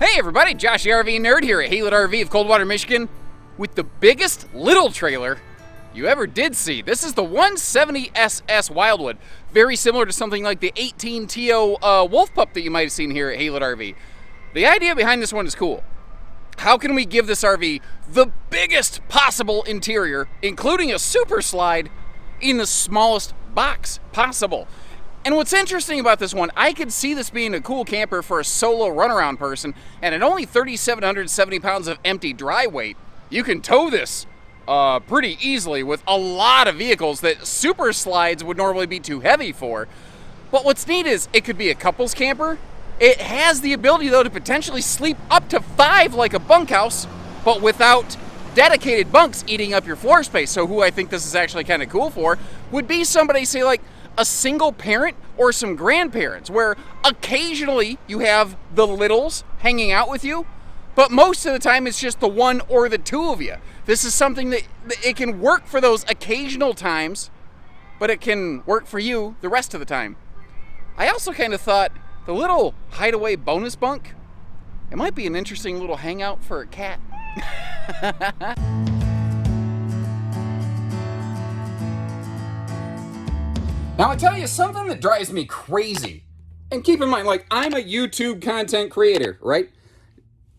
Hey everybody, Josh the RV Nerd here at Haylett RV of Coldwater, Michigan with the biggest little trailer you ever did see. This is the 170SS Wildwood, very similar to something like the 18TO Wolf Pup that you might have seen here at Haylett RV. The idea behind this one is cool. How can we give this RV the biggest possible interior, including a super slide, in the smallest box possible? And what's interesting about this one, I could see this being a cool camper for a solo runaround person, and at only 3,770 pounds of empty dry weight, you can tow this pretty easily with a lot of vehicles that super slides would normally be too heavy for. But what's neat is it could be a couples camper. It has the ability though to potentially sleep up to 5 like a bunkhouse, but without dedicated bunks eating up your floor space. So who I think this is actually kind of cool for would be somebody, say like a single parent or some grandparents, where occasionally you have the littles hanging out with you, but most of the time it's just the one or the two of you. This is something that it can work for those occasional times, but it can work for you the rest of the time. I also kind of thought the little hideaway bonus bunk, it might be an interesting little hangout for a cat. Now I tell you something that drives me crazy, and keep in mind, like, I'm a YouTube content creator, right?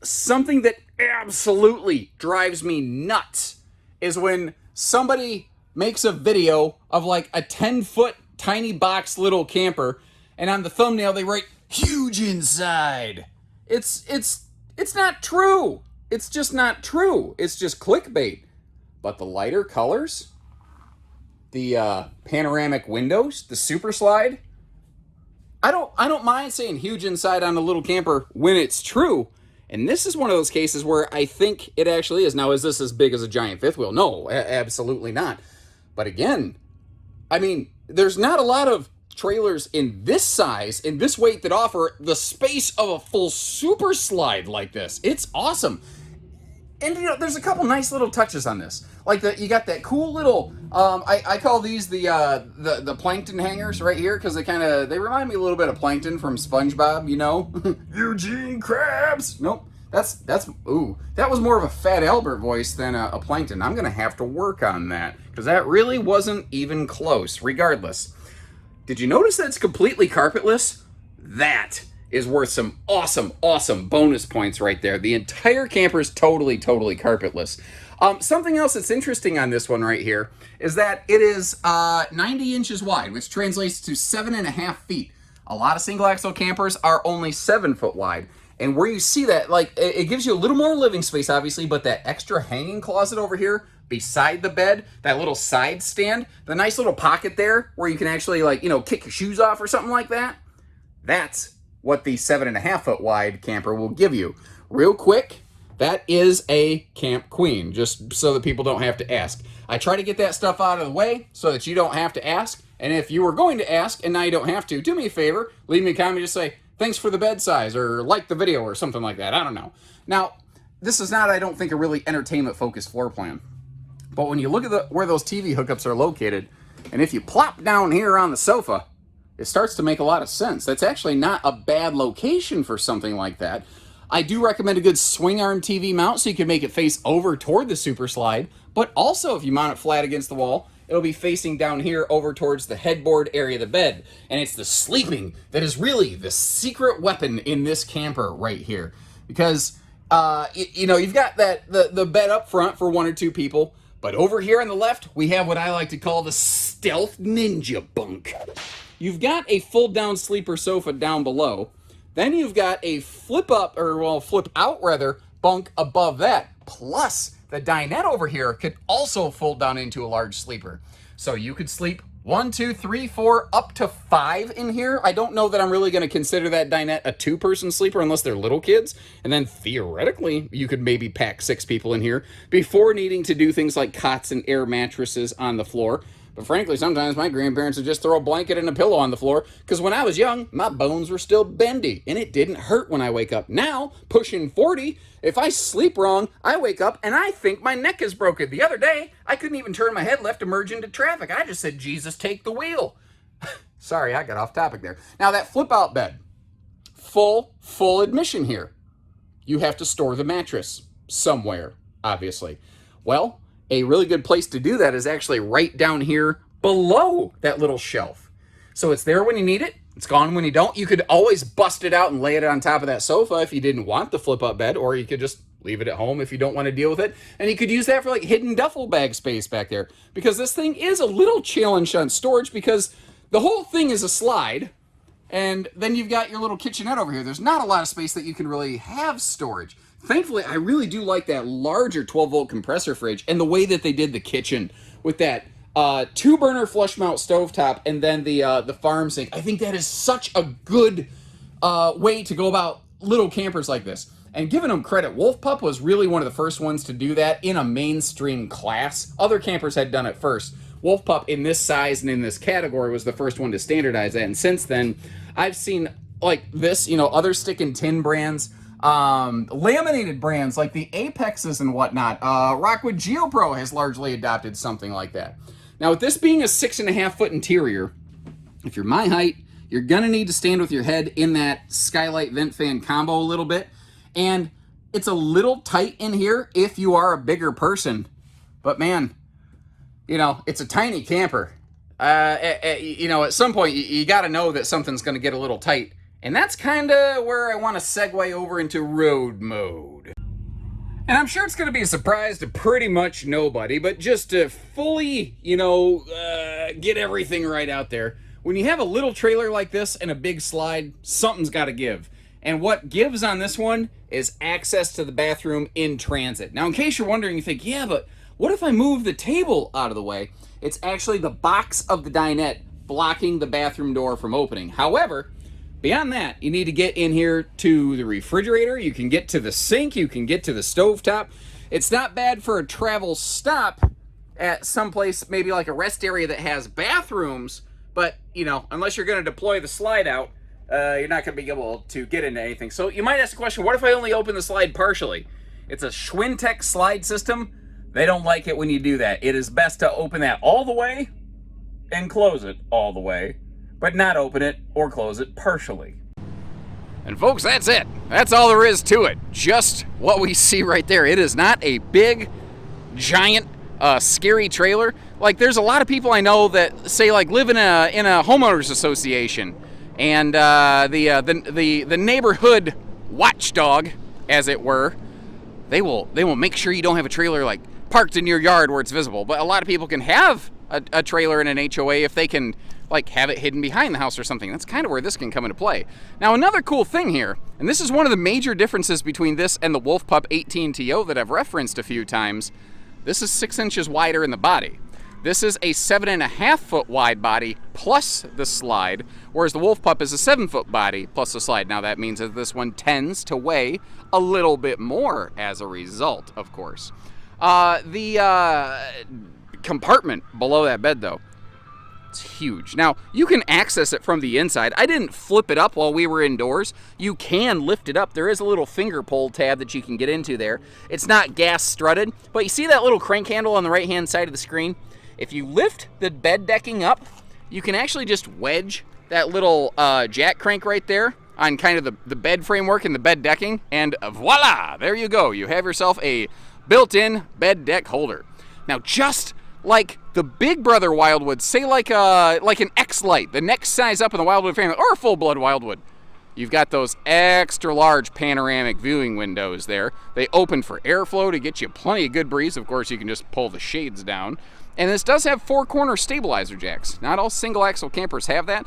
Something that absolutely drives me nuts is when somebody makes a video of like a 10-foot tiny box little camper, and on the thumbnail they write huge inside. It's not true. It's just not true. It's just clickbait. But the lighter colors, the panoramic windows, the super slide, I don't mind saying huge inside on a little camper when it's true. And this is one of those cases where I think it actually is. Now, is this as big as a giant fifth wheel? No, absolutely not. But again, I mean, there's not a lot of trailers in this size, in this weight, that offer the space of a full super slide like this. It's awesome. And you know, there's a couple nice little touches on this. Like you got that cool little, I call these the plankton hangers right here, because they remind me a little bit of Plankton from SpongeBob, you know? Eugene Krabs! Nope, that was more of a Fat Albert voice than a Plankton. I'm gonna have to work on that, because that really wasn't even close, regardless. Did you notice that it's completely carpetless? That is worth some awesome bonus points right there. The entire camper is totally carpetless. Something else that's interesting on this one right here is that it is 90 inches wide, which translates to 7.5 feet. A lot of single axle campers are only 7 foot wide. And where you see that, like, it gives you a little more living space, obviously, but that extra hanging closet over here beside the bed, that little side stand, the nice little pocket there where you can actually, like, you know, kick your shoes off or something like that, that's what the 7.5 foot wide camper will give you. Real quick, that is a Camp Queen, just so that people don't have to ask. I try to get that stuff out of the way so that you don't have to ask. And if you were going to ask and now you don't have to, do me a favor, leave me a comment, just say, thanks for the bed size, or like the video, or something like that. I don't know. Now, this is not, I don't think, a really entertainment-focused floor plan. But when you look at where those TV hookups are located, and if you plop down here on the sofa, it starts to make a lot of sense. That's actually not a bad location for something like that. I do recommend a good swing arm TV mount so you can make it face over toward the super slide, but also if you mount it flat against the wall, it'll be facing down here over towards the headboard area of the bed. And it's the sleeping that is really the secret weapon in this camper right here. Because, you know, you've got the bed up front for 1 or 2 people, but over here on the left, we have what I like to call the stealth ninja bunk. You've got a fold-down sleeper sofa down below. Then you've got a flip-out bunk above that. Plus, the dinette over here could also fold down into a large sleeper. So you could sleep 1, 2, 3, 4, up to 5 in here. I don't know that I'm really going to consider that dinette a 2-person sleeper unless they're little kids. And then theoretically, you could maybe pack 6 people in here before needing to do things like cots and air mattresses on the floor. But frankly, sometimes my grandparents would just throw a blanket and a pillow on the floor, because when I was young, my bones were still bendy, and it didn't hurt when I wake up. Now, pushing 40, if I sleep wrong, I wake up and I think my neck is broken. The other day, I couldn't even turn my head left to merge into traffic. I just said, Jesus, take the wheel. Sorry, I got off topic there. Now, that flip-out bed, full admission here. you have to store the mattress somewhere, obviously. Well, a really good place to do that is actually right down here below that little shelf. So it's there when you need it. It's gone when you don't. You could always bust it out and lay it on top of that sofa if you didn't want the flip-up bed, or you could just leave it at home if you don't want to deal with it. And you could use that for like hidden duffel bag space back there, because this thing is a little challenge on storage, because the whole thing is a slide, and then you've got your little kitchenette over here. There's not a lot of space that you can really have storage. Thankfully, I really do like that larger 12-volt compressor fridge and the way that they did the kitchen with that 2-burner flush mount stovetop and then the farm sink. I think that is such a good way to go about little campers like this. And giving them credit, Wolf Pup was really one of the first ones to do that in a mainstream class. Other campers had done it first. Wolf Pup in this size and in this category was the first one to standardize that. And since then, I've seen like this, other stick and tin brands, laminated brands like the Apexes and whatnot. Rockwood GeoPro has largely adopted something like that. Now, with this being a 6.5-foot interior, if you're my height, you're gonna need to stand with your head in that skylight vent fan combo a little bit. And it's a little tight in here if you are a bigger person. But man, it's a tiny camper. At some point, you got to know that something's going to get a little tight. And that's kind of where I want to segue over into road mode. And I'm sure it's going to be a surprise to pretty much nobody, but just to fully, get everything right out there. When you have a little trailer like this and a big slide, something's got to give. And what gives on this one is access to the bathroom in transit. Now, in case you're wondering, you think, yeah, but what if I move the table out of the way? It's actually the box of the dinette blocking the bathroom door from opening. However, beyond that, you need to get in here to the refrigerator. You can get to the sink. You can get to the stovetop. It's not bad for a travel stop at some place, maybe like a rest area that has bathrooms. But, unless you're going to deploy the slide out, you're not going to be able to get into anything. So you might ask the question, what if I only open the slide partially? It's a Schwintek slide system. They don't like it when you do that. It is best to open that all the way and close it all the way, but not open it or close it partially. And folks, that's it. That's all there is to it. Just what we see right there. It is not a big, giant, scary trailer. Like, there's a lot of people I know that say, like, live in a homeowners association, and the neighborhood watchdog, as it were, they will make sure you don't have a trailer like parked in your yard where it's visible. But a lot of people can have a trailer in an HOA if they can like have it hidden behind the house or something. That's kind of where this can come into play. Now, another cool thing here, and this is one of the major differences between this and the Wolf Pup 18TO that I've referenced a few times. This is 6 inches wider in the body. This is a 7.5-foot wide body plus the slide, whereas the Wolf Pup is a 7-foot body plus the slide. Now that means that this one tends to weigh a little bit more as a result, of course. The compartment below that bed, though, it's huge. Now, you can access it from the inside. I didn't flip it up while we were indoors. You can lift it up. There is a little finger pull tab that you can get into there. It's not gas strutted, but you see that little crank handle on the right-hand side of the screen? If you lift the bed decking up, you can actually just wedge that little jack crank right there on kind of the bed framework and the bed decking, and voila, there you go. You have yourself a built-in bed deck holder. Now, just like the Big Brother Wildwood, say like an X-Lite, the next size up in the Wildwood family, or a full-blood Wildwood, you've got those extra large panoramic viewing windows there. They open for airflow to get you plenty of good breeze. Of course, you can just pull the shades down. And this does have 4-corner stabilizer jacks. Not all single-axle campers have that,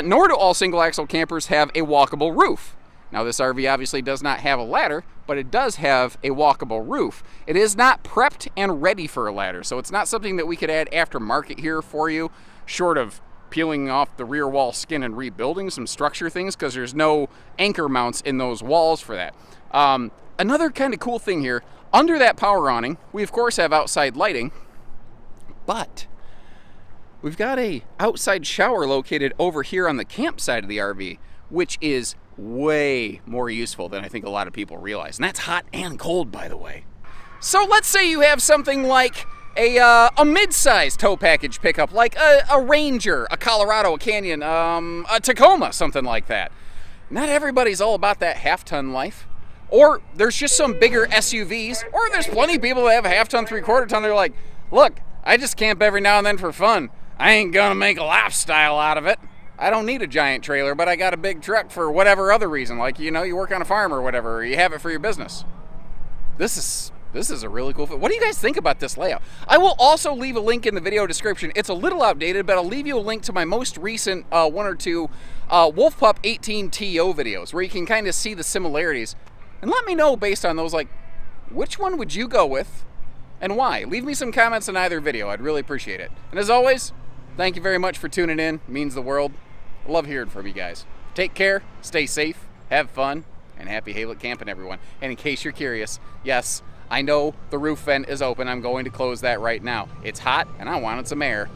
nor do all single-axle campers have a walkable roof. Now, this RV obviously does not have a ladder, but it does have a walkable roof. It is not prepped and ready for a ladder, so it's not something that we could add aftermarket here for you, short of peeling off the rear wall skin and rebuilding some structure things, because there's no anchor mounts in those walls for that. Another kind of cool thing here, under that power awning, we of course have outside lighting, but we've got a outside shower located over here on the campsite of the RV, which is way more useful than I think a lot of people realize. And that's hot and cold, by the way. So let's say you have something like a mid-sized tow package pickup, like a Ranger, a Colorado, a Canyon, a Tacoma, something like that. Not everybody's all about that half-ton life. Or there's just some bigger SUVs, or there's plenty of people that have a half-ton, three-quarter ton. They're like, look, I just camp every now and then for fun. I ain't gonna make a lifestyle out of it. I don't need a giant trailer, but I got a big truck for whatever other reason. Like, you know, you work on a farm or whatever, or you have it for your business. This is a really cool. What do you guys think about this layout? I will also leave a link in the video description. It's a little outdated, but I'll leave you a link to my most recent one or two Wolf Pup 18TO videos where you can kind of see the similarities. And let me know based on those, like, which one would you go with and why? Leave me some comments in either video. I'd really appreciate it. And as always, thank you very much for tuning in. It means the world. I love hearing from you guys. Take care, stay safe, have fun, and happy Haylett camping, everyone. And in case you're curious, yes, I know the roof vent is open. I'm going to close that right now. It's hot, and I wanted some air.